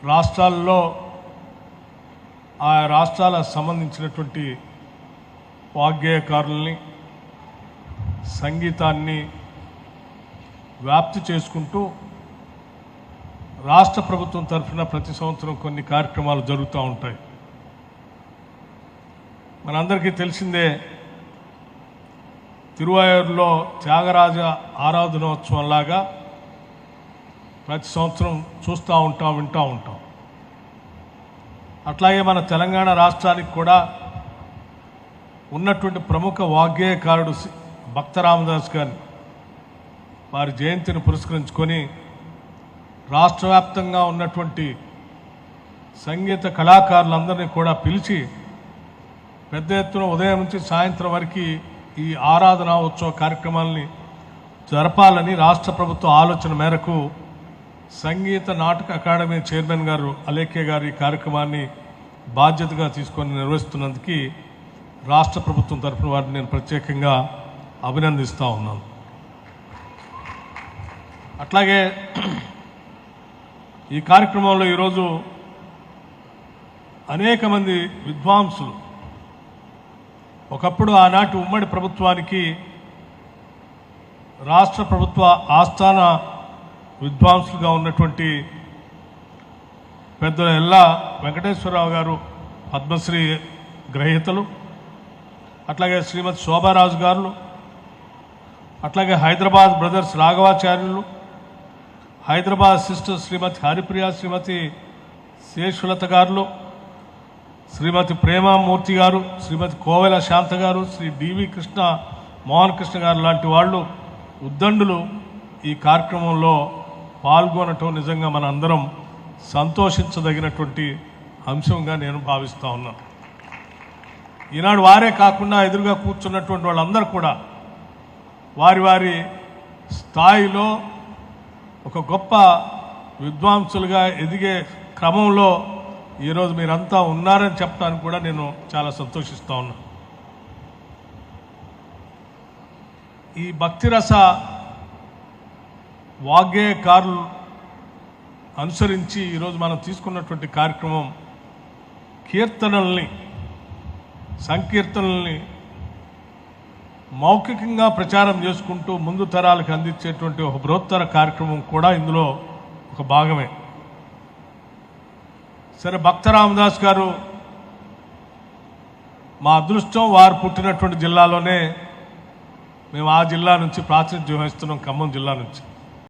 రాష్ట్రాల్లో ఆయా రాష్ట్రాలకు సంబంధించినటువంటి వాగ్గేయకారుల్ని సంగీతాన్ని వ్యాప్తి చేసుకుంటూ రాష్ట్ర ప్రభుత్వం తరఫున ప్రతి సంవత్సరం కొన్ని కార్యక్రమాలు జరుగుతూ ఉంటాయి. మనందరికీ తెలిసిందే, తిరువాయూరులో త్యాగరాజ ఆరాధనోత్సవంలాగా ప్రతి సంవత్సరం చూస్తూ ఉంటాం, వింటూ ఉంటాం. అట్లాగే మన తెలంగాణ రాష్ట్రానికి కూడా ఉన్నటువంటి ప్రముఖ వాగ్గేయకారుడు భక్త రామదాస్ గారిని వారి జయంతిని పురస్కరించుకొని రాష్ట్ర వ్యాప్తంగా ఉన్నటువంటి సంగీత కళాకారులందరినీ కూడా పిలిచి పెద్ద ఎత్తున ఉదయం నుంచి సాయంత్రం వరకు ఈ ఆరాధనా ఉత్సవ కార్యక్రమాలని జరపాలని రాష్ట్ర ప్రభుత్వ ఆలోచన మేరకు సంగీత నాటక అకాడమీ చైర్మన్ గారు అలేఖ్య గారు ఈ కార్యక్రమాన్ని బాధ్యతగా తీసుకొని నిర్వహిస్తున్నందుకు రాష్ట్ర ప్రభుత్వం తరఫున వారిని నేను ప్రత్యేకంగా అభినందిస్తూ ఉన్నాను. అట్లాగే ఈ కార్యక్రమంలో ఈరోజు అనేక మంది విద్వాంసులు, ఒకప్పుడు ఆనాటి ఉమ్మడి ప్రభుత్వానికి రాష్ట్ర ప్రభుత్వ ఆస్థాన విద్వాంసులుగా ఉన్నటువంటి పెద్దల ఎల్లా వెంకటేశ్వరరావు గారు పద్మశ్రీ గ్రహీతలు, అట్లాగే శ్రీమతి శోభారాజు గారు, అట్లాగే హైదరాబాద్ బ్రదర్స్ రాఘవాచార్యులు, హైదరాబాద్ సిస్టర్ శ్రీమతి హరిప్రియ, శ్రీమతి శేషులత గారు, శ్రీమతి ప్రేమామూర్తి గారు, శ్రీమతి కోవెల శాంత గారు, శ్రీ డివి కృష్ణ మోహన్ కృష్ణ గారు లాంటి వాళ్ళు ఉద్దండులు ఈ కార్యక్రమంలో పాల్గొనటం నిజంగా మన అందరం సంతోషించదగినటువంటి అంశంగా నేను భావిస్తూ ఉన్నాను. ఈనాడు వారే కాకుండా ఎదురుగా కూర్చున్నటువంటి వాళ్ళందరూ కూడా వారి వారి స్థాయిలో ఒక గొప్ప విద్వాంసులుగా ఎదిగే క్రమంలో ఈరోజు మీరంతా ఉన్నారని చెప్పడానికి కూడా నేను చాలా సంతోషిస్తూ ఉన్నాను. ఈ భక్తిరస వాగ్గేయకారులు అనుసరించి ఈరోజు మనం తీసుకున్నటువంటి కార్యక్రమం కీర్తనల్ని, సంకీర్తనల్ని మౌఖికంగా ప్రచారం చేసుకుంటూ ముందు తరాలకు అందించేటువంటి ఒక బృహత్తర కార్యక్రమం కూడా ఇందులో ఒక భాగమే. సరే, భక్త రామదాస్ గారు మా అదృష్టం, వారు పుట్టినటువంటి జిల్లాలోనే మేము ఆ జిల్లా నుంచి ప్రాతినిధ్యం వహిస్తున్నాం, ఖమ్మం జిల్లా నుంచి.